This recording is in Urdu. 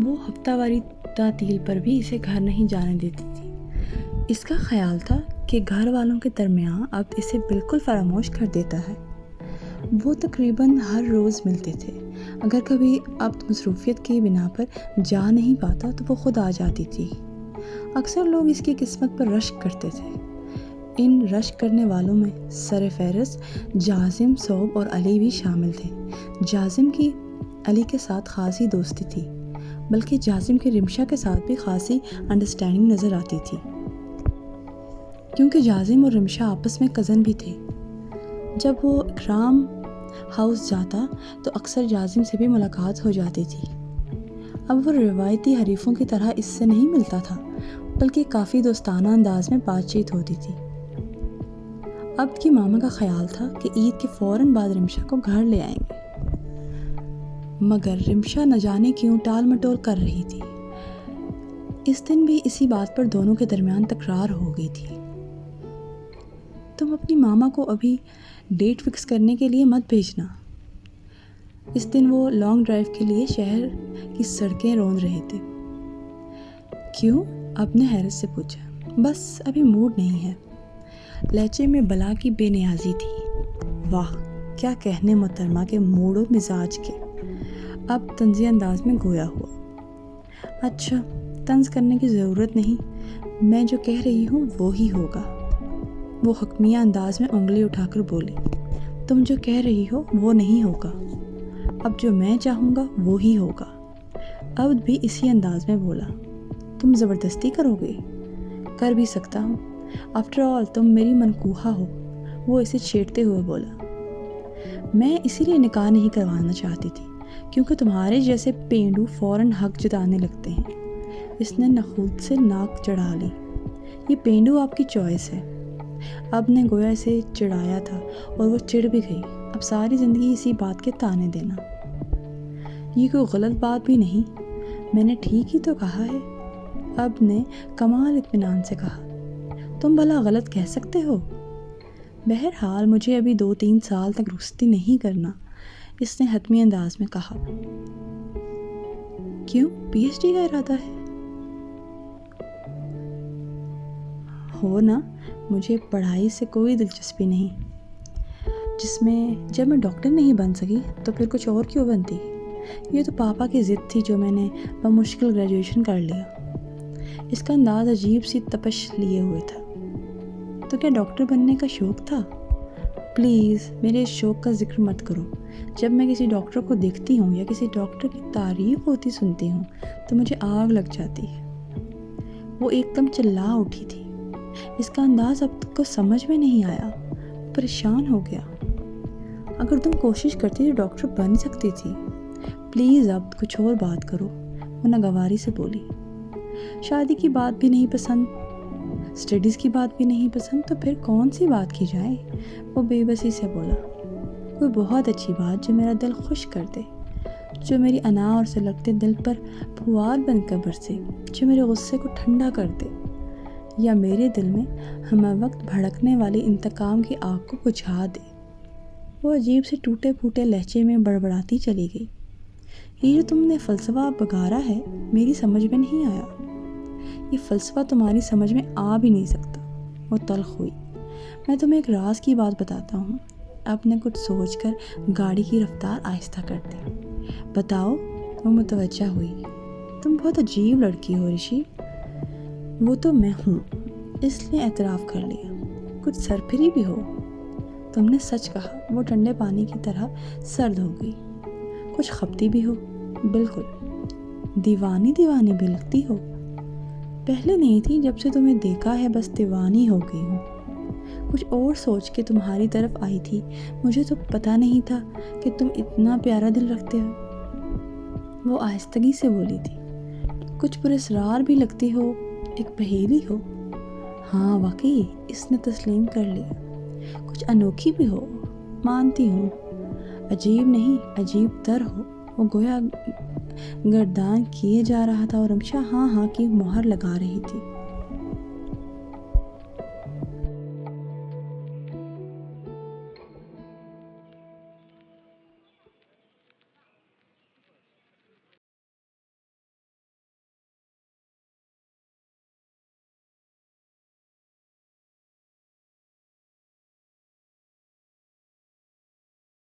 وہ ہفتہ واری تعطیل پر بھی اسے گھر نہیں جانے دیتی تھی۔ اس کا خیال تھا کہ گھر والوں کے درمیان اب اسے بالکل فراموش کر دیتا ہے۔ وہ تقریباً ہر روز ملتے تھے۔ اگر کبھی اب مصروفیت کی بنا پر جا نہیں پاتا تو وہ خود آ جاتی تھی۔ اکثر لوگ اس کی قسمت پر رشک کرتے تھے۔ ان رشک کرنے والوں میں سر فہرست جازم، صوب اور علی بھی شامل تھے۔ جازم کی علی کے ساتھ خاصی دوستی تھی، بلکہ جازم کے رمشا کے ساتھ بھی خاصی انڈرسٹینڈنگ نظر آتی تھی، کیونکہ جازم اور رمشا آپس میں کزن بھی تھے۔ جب وہ اکرام ہاؤس جاتا تو اکثر جازم سے بھی ملاقات ہو جاتی تھی۔ اب وہ روایتی حریفوں کی طرح اس سے نہیں ملتا تھا، بلکہ کافی دوستانہ انداز میں بات چیت ہوتی تھی۔ عبد کی ماما کا خیال تھا کہ عید کے فوراً بعد رمشا کو گھر لے آئیں گے، مگر رمشا نہ جانے کیوں ٹال مٹول کر رہی تھی۔ اس دن بھی اسی بات پر دونوں کے درمیان تکرار ہو گئی تھی۔ تم اپنی ماما کو ابھی ڈیٹ فکس کرنے کے لیے مت بھیجنا۔ اس دن وہ لانگ ڈرائیو کے لیے شہر کی سڑکیں روند رہے تھے۔ کیوں؟ اب نے حیرت سے پوچھا۔ بس ابھی موڈ نہیں ہے۔ لہجے میں بلا کی بے نیازی تھی۔ واہ، کیا کہنے محترمہ کے موڈ و مزاج کے۔ اب طنزی انداز میں گویا ہوا۔ اچھا، طنز کرنے کی ضرورت نہیں، میں جو کہہ رہی ہوں وہی ہوگا۔ وہ حکمیہ انداز میں انگلی اٹھا کر بولی۔ تم جو کہہ رہی ہو وہ نہیں ہوگا، اب جو میں چاہوں گا وہی ہوگا۔ عبد بھی اسی انداز میں بولا۔ تم زبردستی کرو گے؟ کر بھی سکتا ہوں، آفٹر آل تم میری منکوحہ ہو، وہ اسے چھیڑتے ہوئے بولا۔ میں اسی لیے نکاح نہیں کروانا چاہتی تھی، کیونکہ تمہارے جیسے پینڈو فوراً حق جتانے لگتے ہیں۔ اس نے نخوت سے ناک چڑھا لی۔ یہ پینڈو آپ کی چوائس ہے۔ اب نے گویا اسے چڑھایا تھا اور وہ چڑھ بھی گئی۔ اب ساری زندگی اسی بات کے تانے دینا۔ یہ کوئی غلط بات بھی نہیں، میں نے ٹھیک ہی تو کہا ہے، اب نے کمال اطمینان سے کہا۔ تم بھلا غلط کہہ سکتے ہو؟ بہرحال مجھے ابھی 2-3 سال تک رخصتی نہیں کرنا، اس نے حتمی انداز میں کہا۔ کیوں؟ پی ایچ ڈی کا ارادہ ہے؟ ہو نا، مجھے پڑھائی سے کوئی دلچسپی نہیں، جب میں ڈاکٹر نہیں بن سکی تو پھر کچھ اور کیوں بنتی؟ یہ تو پاپا کی ضد تھی جو میں نے بمشکل گریجویشن کر لیا۔ اس کا انداز عجیب سی تپش لیے ہوئے تھا۔ تو کیا ڈاکٹر بننے کا شوق تھا؟ پلیز میرے اس شوق کا ذکر مت کرو۔ جب میں کسی ڈاکٹر کو دیکھتی ہوں یا کسی ڈاکٹر کی تعریف ہوتی سنتی ہوں تو مجھے آگ لگ جاتی ہے۔ وہ ایک دم چلا اٹھی تھی۔ اس کا انداز اب تک کو سمجھ میں نہیں آیا، پریشان ہو گیا۔ اگر تم کوشش کرتی تو ڈاکٹر بن سکتی تھی۔ پلیز اب کچھ اور بات کرو، وہ ناگواری سے بولی۔ شادی کی بات بھی نہیں پسند، اسٹڈیز کی بات بھی نہیں پسند، تو پھر کون سی بات کی جائے؟ وہ بے بسی سے بولا۔ کوئی بہت اچھی بات جو میرا دل خوش کر دے، جو میری انا اور سلگتے دل پر پھوار بن کر برسے، جو میرے غصے کو ٹھنڈا کر دے، یا میرے دل میں ہمہ وقت بھڑکنے والی انتقام کی آگ کو بجھا دے۔ وہ عجیب سے ٹوٹے پھوٹے لہجے میں بڑبڑاتی چلی گئی۔ یہ جو تم نے فلسفہ بگاڑا ہے میری سمجھ میں نہیں آیا۔ یہ فلسفہ تمہاری سمجھ میں آ بھی نہیں سکتا۔ وہ تلخ ہوئی۔ میں تمہیں ایک راز کی بات بتاتا ہوں۔ اب نے کچھ سوچ کر گاڑی کی رفتار آہستہ کر دی۔ بتاؤ، وہ متوجہ ہوئی۔ تم بہت عجیب لڑکی ہو رشی۔ وہ تو میں ہوں، اس لیے اعتراف کر لیا۔ کچھ سرپھری بھی ہو۔ تم نے سچ کہا۔ وہ ٹھنڈے پانی کی طرح سرد ہو گئی۔ کچھ خپتی بھی ہو۔ بالکل۔ دیوانی دیوانی بھی لگتی ہو۔ پہلے نہیں تھی، جب سے تمہیں دیکھا ہے بس دیوانی ہو گئی ہوں۔ کچھ اور سوچ کے تمہاری طرف آئی تھی، مجھے تو پتہ نہیں تھا کہ تم اتنا پیارا دل رکھتے ہو۔ وہ آہستگی سے بولی تھی۔ کچھ پراسرار بھی لگتی ہو، ایک پہیلی ہو۔ ہاں واقعی، اس نے تسلیم کر لیا۔ کچھ انوکھی بھی ہو، مانتی ہوں۔ عجیب نہیں، عجیب تر ہو۔ وہ گویا گردان کیے جا رہا تھا اور رمشا ہاں ہاں کی مہر لگا رہی تھی۔